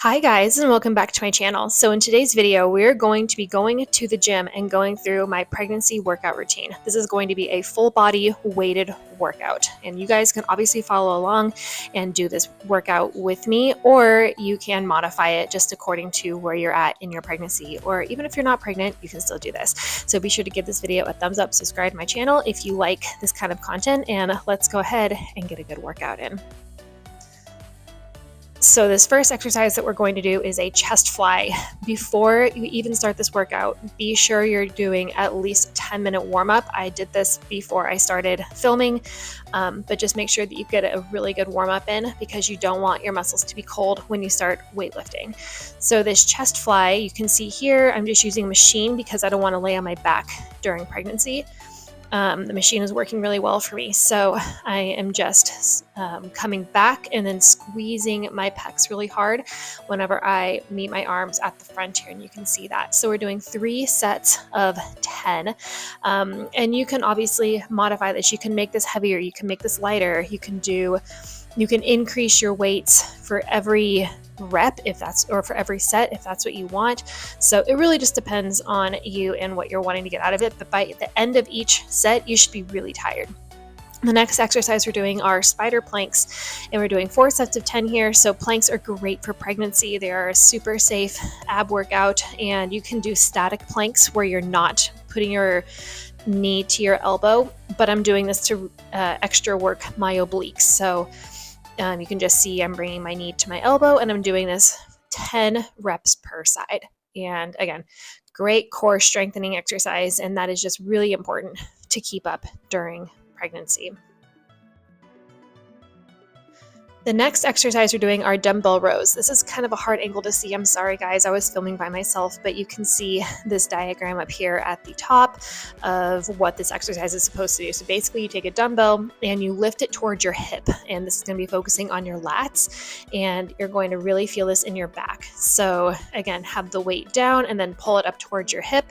Hi guys, and welcome back to my channel. So in today's video, we're going to be going to the gym and going through my pregnancy workout routine. This is going to be a full body weighted workout, and you guys can obviously follow along and do this workout with me, or you can modify it just according to where you're at in your pregnancy, or even if you're not pregnant, you can still do this. So be sure to give this video a thumbs up, subscribe to my channel if you like this kind of content, and let's go ahead and get a good workout in. So this first exercise that we're going to do is a chest fly. Before you even start this workout, be sure you're doing at least a 10-minute warm-up. I did this before I started filming, but just make sure that you get a really good warm-up in because you don't want your muscles to be cold when you start weightlifting. So this chest fly, you can see here, I'm just using a machine because I don't want to lay on my back during pregnancy. The machine is working really well for me. So I am just coming back and then squeezing my pecs really hard whenever I meet my arms at the front here, and you can see that. So we're doing 3 sets of 10. And you can obviously modify this. You can make this heavier, you can make this lighter, you can increase your weights for every rep or for every set if that's what you want. So it really just depends on you and what you're wanting to get out of it. But by the end of each set, you should be really tired. The next exercise we're doing are spider planks, and we're doing 4 sets of 10 here. So planks are great for pregnancy. They are a super safe ab workout, and you can do static planks where you're not putting your knee to your elbow, but I'm doing this to extra work my obliques. So you can just see I'm bringing my knee to my elbow, and I'm doing this 10 reps per side. And again, great core strengthening exercise, and that is just really important to keep up during pregnancy. The next exercise we're doing are dumbbell rows. This is kind of a hard angle to see. I'm sorry guys, I was filming by myself, but you can see this diagram up here at the top of what this exercise is supposed to do. So basically you take a dumbbell and you lift it towards your hip, and this is going to be focusing on your lats, and you're going to really feel this in your back. So again, have the weight down and then pull it up towards your hip.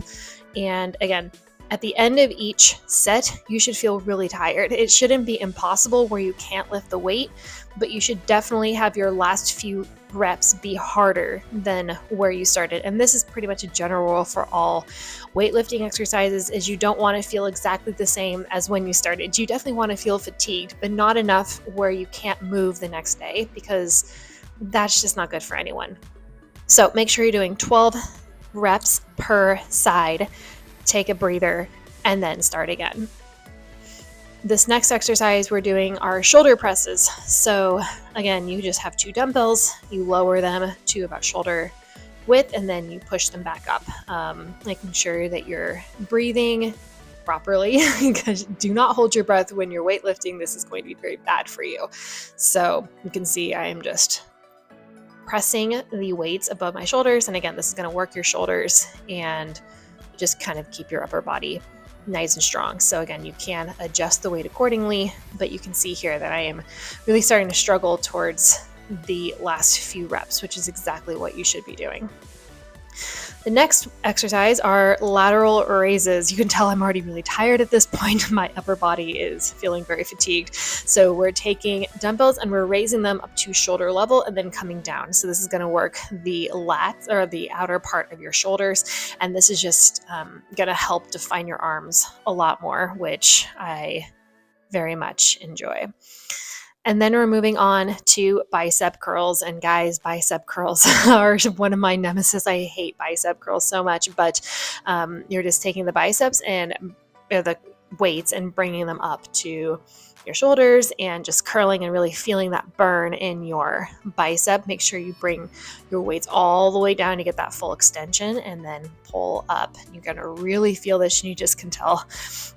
And again, at the end of each set, you should feel really tired. It shouldn't be impossible where you can't lift the weight, but you should definitely have your last few reps be harder than where you started. And this is pretty much a general rule for all weightlifting exercises, is you don't want to feel exactly the same as when you started. You definitely want to feel fatigued, but not enough where you can't move the next day, because that's just not good for anyone. So make sure you're doing 12 reps per side. Take a breather, and then start again. This next exercise we're doing are shoulder presses. So again, you just have 2 dumbbells, you lower them to about shoulder width, and then you push them back up, making sure that you're breathing properly, because do not hold your breath when you're weightlifting. This is going to be very bad for you. So you can see I am just pressing the weights above my shoulders, and again, this is going to work your shoulders and just kind of keep your upper body nice and strong. So again, you can adjust the weight accordingly, but you can see here that I am really starting to struggle towards the last few reps, which is exactly what you should be doing. The next exercise are lateral raises. You can tell I'm already really tired at this point. My upper body is feeling very fatigued. So we're taking dumbbells and we're raising them up to shoulder level and then coming down. So this is going to work the lats, or the outer part of your shoulders. And this is just going to help define your arms a lot more, which I very much enjoy. And then we're moving on to bicep curls. And guys, bicep curls are one of my nemesis. I hate bicep curls so much, but you're just taking the biceps and the weights and bringing them up to your shoulders and just curling and really feeling that burn in your bicep. Make sure you bring your weights all the way down to get that full extension, and then pull up. You're going to really feel this, and you just can tell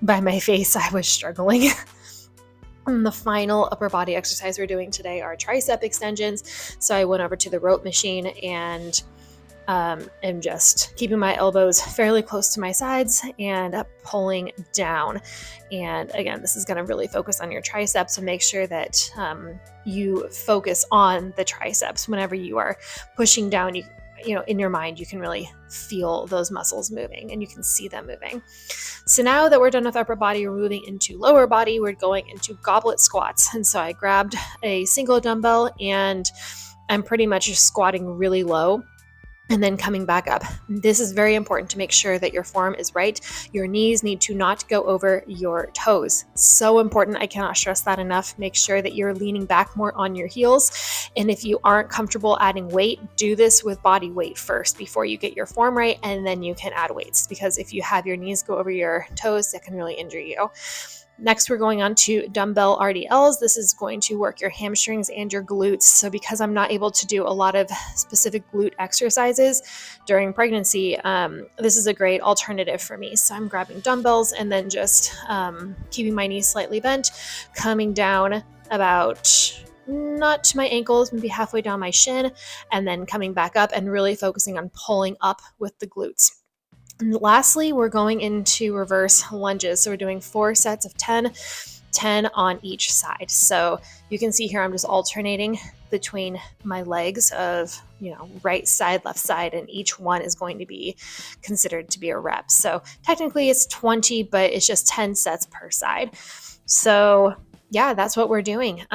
by my face I was struggling. And the final upper body exercise we're doing today are tricep extensions. So I went over to the rope machine and am just keeping my elbows fairly close to my sides and pulling down. And again, this is going to really focus on your triceps, and make sure that you focus on the triceps whenever you are pushing down. You know, in your mind, you can really feel those muscles moving, and you can see them moving. So now that we're done with upper body, we're moving into lower body. We're going into goblet squats. And so I grabbed a single dumbbell and I'm pretty much just squatting really low and then coming back up. This is very important to make sure that your form is right. Your knees need to not go over your toes. So important. I cannot stress that enough. Make sure that you're leaning back more on your heels. And if you aren't comfortable adding weight, do this with body weight first before you get your form right, and then you can add weights, because if you have your knees go over your toes, that can really injure you. Next, we're going on to dumbbell RDLs. This is going to work your hamstrings and your glutes. So because I'm not able to do a lot of specific glute exercises during pregnancy, this is a great alternative for me. So I'm grabbing dumbbells and then just keeping my knees slightly bent, coming down about not to my ankles, maybe halfway down my shin, and then coming back up and really focusing on pulling up with the glutes. And lastly, we're going into reverse lunges. So we're doing 4 sets of 10 on each side. So you can see here, I'm just alternating between my legs of, right side, left side, and each one is going to be considered to be a rep. So technically it's 20, but it's just 10 sets per side. So yeah, that's what we're doing.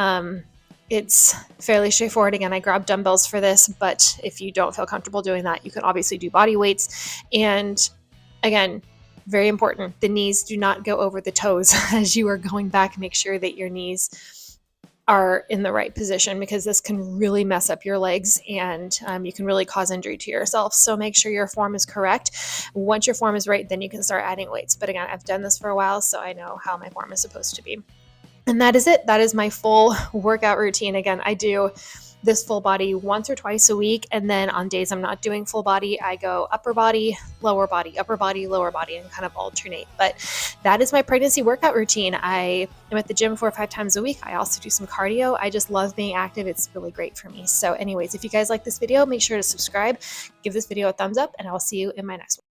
It's fairly straightforward. Again, I grabbed dumbbells for this, but if you don't feel comfortable doing that, you can obviously do body weights. And again, very important, the knees do not go over the toes as you are going back. Make sure that your knees are in the right position, because this can really mess up your legs, and you can really cause injury to yourself. So make sure your form is correct. Once your form is right, then you can start adding weights. But again, I've done this for a while, so I know how my form is supposed to be. And that is it. That is my full workout routine. Again, I do this full body once or twice a week. And then on days I'm not doing full body, I go upper body, lower body, upper body, lower body, and kind of alternate. But that is my pregnancy workout routine. I am at the gym 4 or 5 times a week. I also do some cardio. I just love being active. It's really great for me. So anyways, if you guys like this video, make sure to subscribe, give this video a thumbs up, and I will see you in my next one.